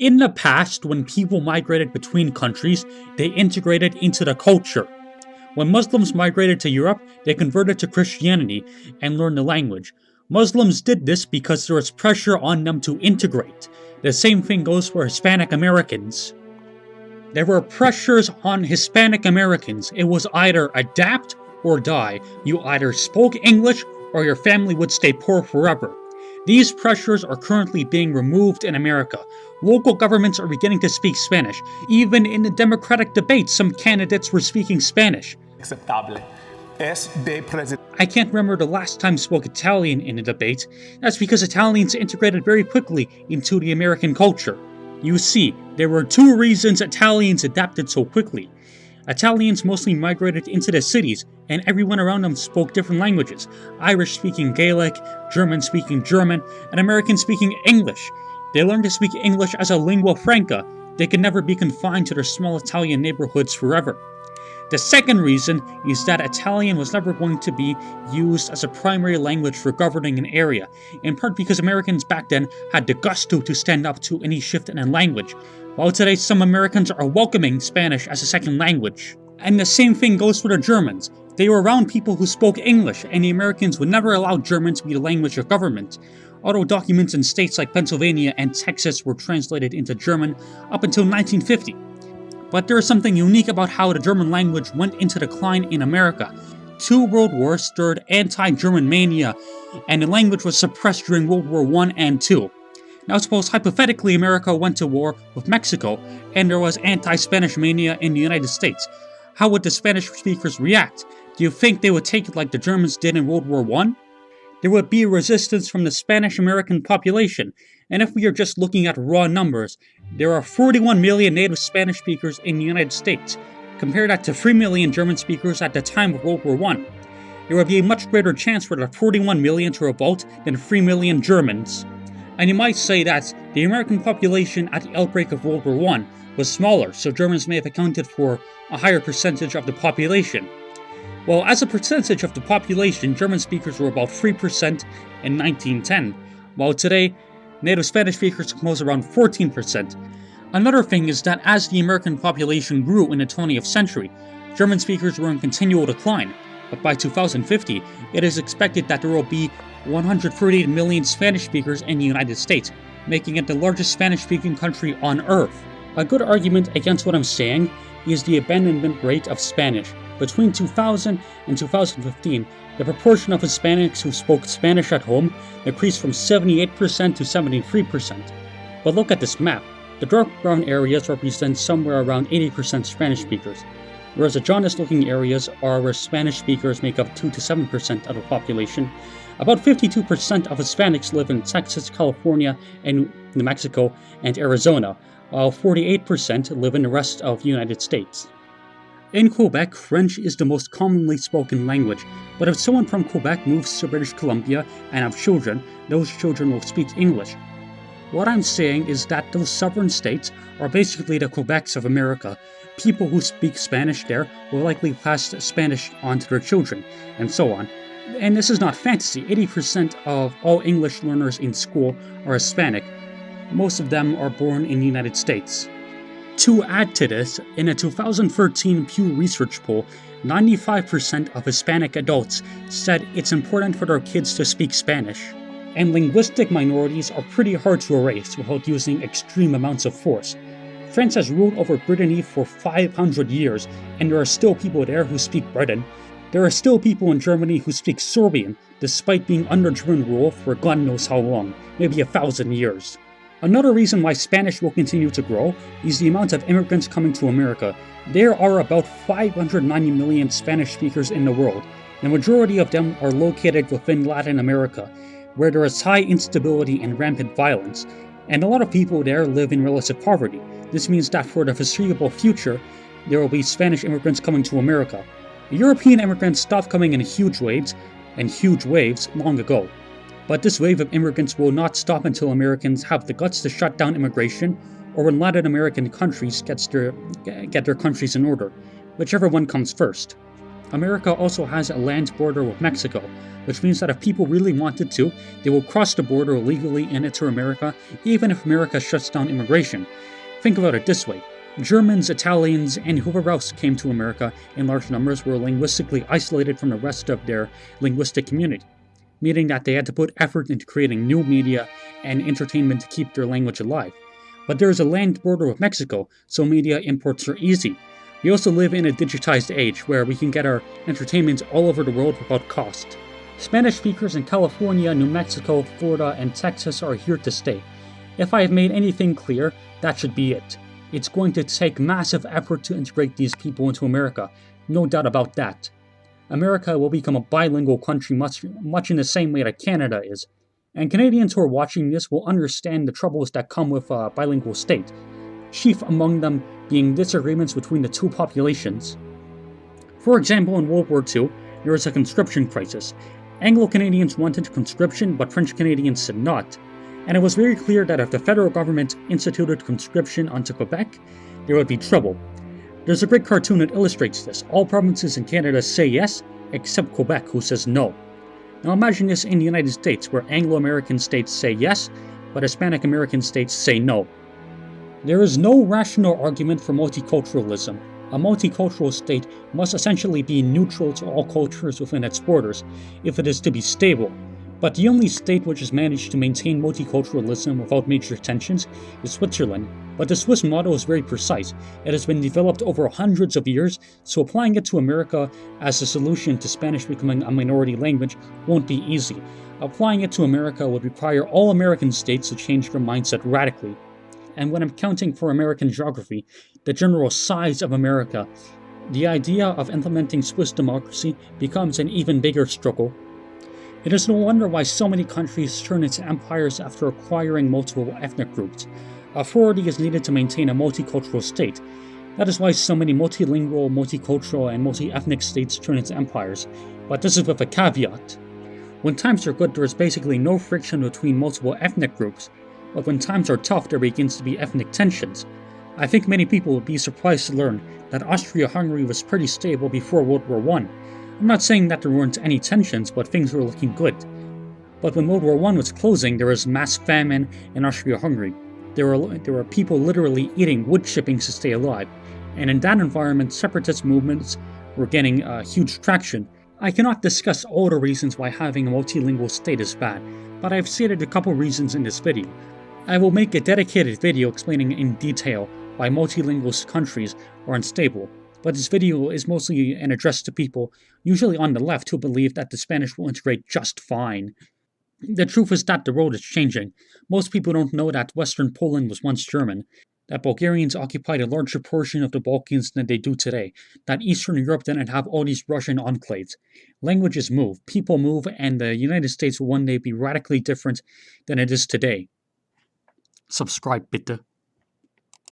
In the past, when people migrated between countries, they integrated into the culture. When Muslims migrated to Europe, they converted to Christianity and learned the language. Muslims did this because there was pressure on them to integrate. The same thing goes for Hispanic Americans. There were pressures on Hispanic Americans. It was either adapt or die. You either spoke English or your family would stay poor forever. These pressures are currently being removed in America. Local governments are beginning to speak Spanish. Even in the Democratic debate, some candidates were speaking Spanish. I can't remember the last time I spoke Italian in a debate. That's because Italians integrated very quickly into the American culture. You see, there were two reasons Italians adapted so quickly. Italians mostly migrated into the cities, and everyone around them spoke different languages. Irish speaking Gaelic, German speaking German, and American speaking English. They learned to speak English as a lingua franca. They could never be confined to their small Italian neighborhoods forever. The second reason is that Italian was never going to be used as a primary language for governing an area, in part because Americans back then had the gusto to stand up to any shift in a language, while today some Americans are welcoming Spanish as a second language. And the same thing goes for the Germans. They were around people who spoke English, and the Americans would never allow German to be the language of government, although documents in states like Pennsylvania and Texas were translated into German up until 1950. But there is something unique about how the German language went into decline in America. 2 world wars stirred anti-German mania, and the language was suppressed during World War I and II. Now suppose hypothetically America went to war with Mexico, and there was anti-Spanish mania in the United States. How would the Spanish speakers react? Do you think they would take it like the Germans did in World War I? There would be resistance from the Spanish-American population, and if we are just looking at raw numbers, there are 41 million native Spanish speakers in the United States. Compare that to 3 million German speakers at the time of World War I. There would be a much greater chance for the 41 million to revolt than 3 million Germans. And you might say that the American population at the outbreak of World War I was smaller, so Germans may have accounted for a higher percentage of the population. Well, as a percentage of the population, German speakers were about 3% in 1910, while today, native Spanish speakers compose around 14%. Another thing is that as the American population grew in the 20th century, German speakers were in continual decline, but by 2050, it is expected that there will be 138 million Spanish speakers in the United States, making it the largest Spanish-speaking country on Earth. A good argument against what I'm saying is the abandonment rate of Spanish. Between 2000 and 2015, the proportion of Hispanics who spoke Spanish at home decreased from 78% to 73%. But look at this map. The dark brown areas represent somewhere around 80% Spanish speakers, whereas the jaundiced-looking areas are where Spanish speakers make up 2 to 7% of the population. About 52% of Hispanics live in Texas, California, and New Mexico, and Arizona, while 48% live in the rest of the United States. In Quebec, French is the most commonly spoken language, but if someone from Quebec moves to British Columbia and have children, those children will speak English. What I'm saying is that those sovereign states are basically the Quebecs of America. People who speak Spanish there will likely pass Spanish on to their children, and so on. And this is not fantasy. 80% of all English learners in school are Hispanic. Most of them are born in the United States. To add to this, in a 2013 Pew Research poll, 95% of Hispanic adults said it's important for their kids to speak Spanish. And linguistic minorities are pretty hard to erase without using extreme amounts of force. France has ruled over Brittany for 500 years, and there are still people there who speak Breton. There are still people in Germany who speak Sorbian, despite being under German rule for God knows how long, maybe 1,000 years. Another reason why Spanish will continue to grow is the amount of immigrants coming to America. There are about 590 million Spanish speakers in the world. The majority of them are located within Latin America, where there is high instability and rampant violence, and a lot of people there live in relative poverty. This means that for the foreseeable future, there will be Spanish immigrants coming to America. European immigrants stopped coming in huge waves long ago. But this wave of immigrants will not stop until Americans have the guts to shut down immigration, or when Latin American countries get their countries in order, whichever one comes first. America also has a land border with Mexico, which means that if people really wanted to, they will cross the border legally and enter America, even if America shuts down immigration. Think about it this way. Germans, Italians, and whoever else came to America in large numbers were linguistically isolated from the rest of their linguistic community, meaning that they had to put effort into creating new media and entertainment to keep their language alive. But there is a land border with Mexico, so media imports are easy. We also live in a digitized age where we can get our entertainment all over the world without cost. Spanish speakers in California, New Mexico, Florida, and Texas are here to stay. If I have made anything clear, that should be it. It's going to take massive effort to integrate these people into America, no doubt about that. America will become a bilingual country much in the same way that Canada is. And Canadians who are watching this will understand the troubles that come with a bilingual state, chief among them being disagreements between the two populations. For example, in World War II, there was a conscription crisis. Anglo-Canadians wanted conscription, but French Canadians said not. And it was very clear that if the federal government instituted conscription onto Quebec, there would be trouble. There's a great cartoon that illustrates this. All provinces in Canada say yes, except Quebec, who says no. Now imagine this in the United States, where Anglo-American states say yes, but Hispanic American states say no. There is no rational argument for multiculturalism. A multicultural state must essentially be neutral to all cultures within its borders if it is to be stable. But the only state which has managed to maintain multiculturalism without major tensions is Switzerland. But the Swiss model is very precise. It has been developed over hundreds of years, so applying it to America as a solution to Spanish becoming a minority language won't be easy. Applying it to America would require all American states to change their mindset radically. And when I'm counting for American geography, the general size of America, the idea of implementing Swiss democracy becomes an even bigger struggle. It is no wonder why so many countries turn into empires after acquiring multiple ethnic groups. Authority is needed to maintain a multicultural state. That is why so many multilingual, multicultural, and multi-ethnic states turn into empires. But this is with a caveat. When times are good, there is basically no friction between multiple ethnic groups. But when times are tough, there begins to be ethnic tensions. I think many people would be surprised to learn that Austria-Hungary was pretty stable before World War I. I'm not saying that there weren't any tensions, but things were looking good. But when World War I was closing, there was mass famine in Austria-Hungary. There were people literally eating wood chippings to stay alive. And in that environment, separatist movements were getting huge traction. I cannot discuss all the reasons why having a multilingual state is bad, but I've stated a couple reasons in this video. I will make a dedicated video explaining in detail why multilingual countries are unstable, but this video is mostly an address to people, usually on the left, who believe that the Spanish will integrate just fine. The truth is that the world is changing. Most people don't know that Western Poland was once German, that Bulgarians occupied a larger portion of the Balkans than they do today, that Eastern Europe didn't have all these Russian enclaves. Languages move, people move, and the United States will one day be radically different than it is today. Subscribe bitte.